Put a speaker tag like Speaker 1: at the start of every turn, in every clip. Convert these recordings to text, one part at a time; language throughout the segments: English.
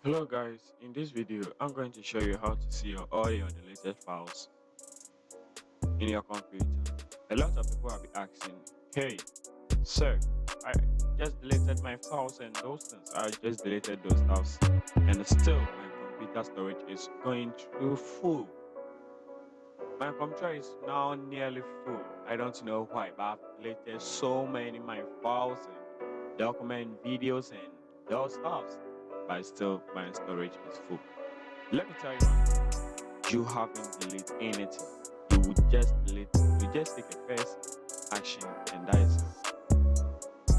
Speaker 1: Hello guys, in this video I'm going to show you how to see all your deleted files in your computer. A lot of people have been asking, hey sir, I just deleted my files and those things. I just deleted those stuffs and still my computer storage is going through full. My computer is now nearly full. I don't know why, but I've deleted so many my files and document videos and those stuffs, but still my storage is full. Let me tell you one thing. You haven't deleted anything. You would just delete. You just take a first action and that is it.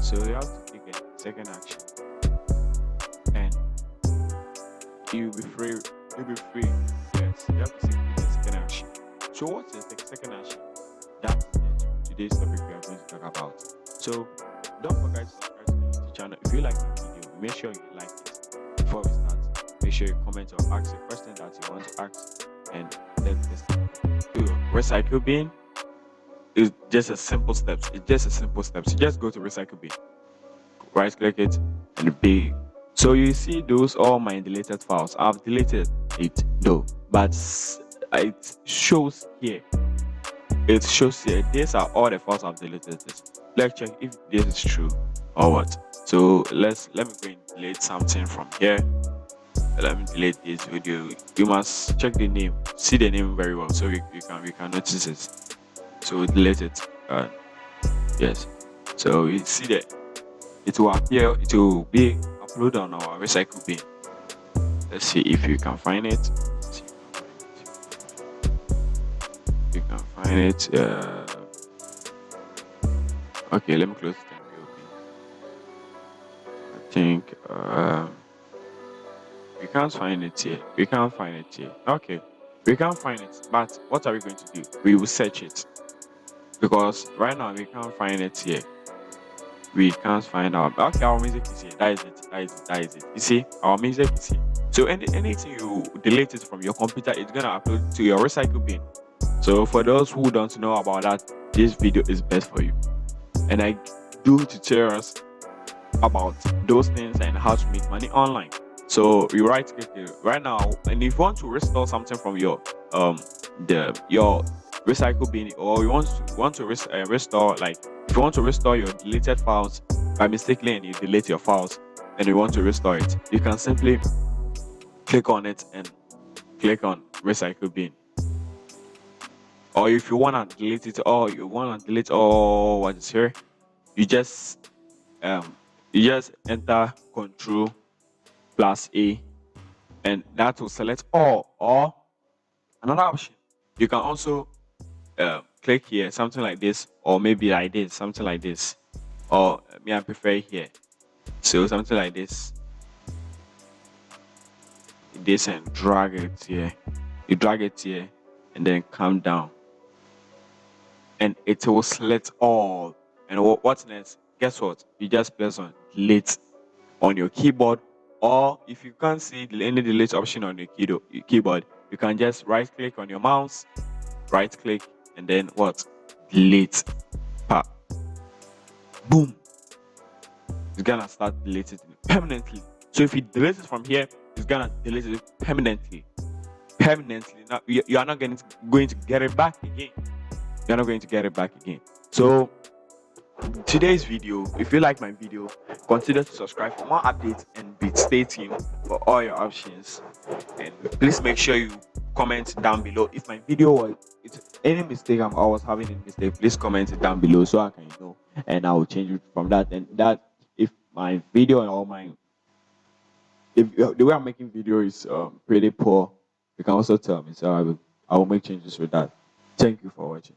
Speaker 1: So you have to take a second action and you'll be free. You'll be free. Yes, you have to take a second action. So what is the second action? That's today's topic we are going to talk about. So don't forget to subscribe to the YouTube channel. If you like my video, make sure you like it. Before we start, make sure you comment or ask a question that you want to ask, and let's get started. Recycle bin is just a simple steps. It's just a simple steps. You just go to recycle bin, right click it, and be. So you see those all my deleted files. I've deleted it though, but it shows here. It shows here. These are all the files I've deleted. Let's check if this is true or what. So let me go and delete something from here. Let me delete this video. You must check the name, see the name very well, so we can notice it. So delete it. Yes. So you see that it will appear. It will be uploaded on our recycle bin. Let's see if you can find it. You can find it. Okay, let me close it and reopen. I think we can't find it here. We can't find it here. Okay, we can't find it. But what are we going to do? We will search it because right now we can't find it here. We can't find our. Okay, our music is here. That is it. That is it. You see, our music is here. So anything you delete it from your computer, it's gonna upload to your recycle bin. So for those who don't know about that, this video is best for you. And I do tutorials about those things and how to make money online. So you right click it right now, and if you want to restore something from your your recycle bin, or you want to restore, like if you want to restore your deleted files by mistakenly and you delete your files and you want to restore it, you can simply click on it and click on recycle bin. Or if you want to delete it, or you want to delete all what is here, you just enter Control+A, and that will select all. Or another option, you can also click here, something like this, or maybe like this, something like this, or me I prefer here, so something like this, and drag it here. You drag it here and then come down, and it will select all. And what's next? Guess what? You just press on delete on your keyboard, or if you can't see any delete option on your keyboard, you can just right click on your mouse, right click, and then what? Delete. Pa. Boom. It's gonna start deleting it permanently. So if you delete it from here, it's gonna delete it permanently. Now you are not going to get it back again. You're not going to get it back again. So today's video, if you like my video, consider to subscribe for more updates and stay tuned for all your options. And please make sure you comment down below if my video was any mistake I was having a mistake. Please comment it down below so I can know, and I will change it from that. And that if my video or if the way I'm making video is pretty poor, you can also tell me, so I will make changes with that. Thank you for watching.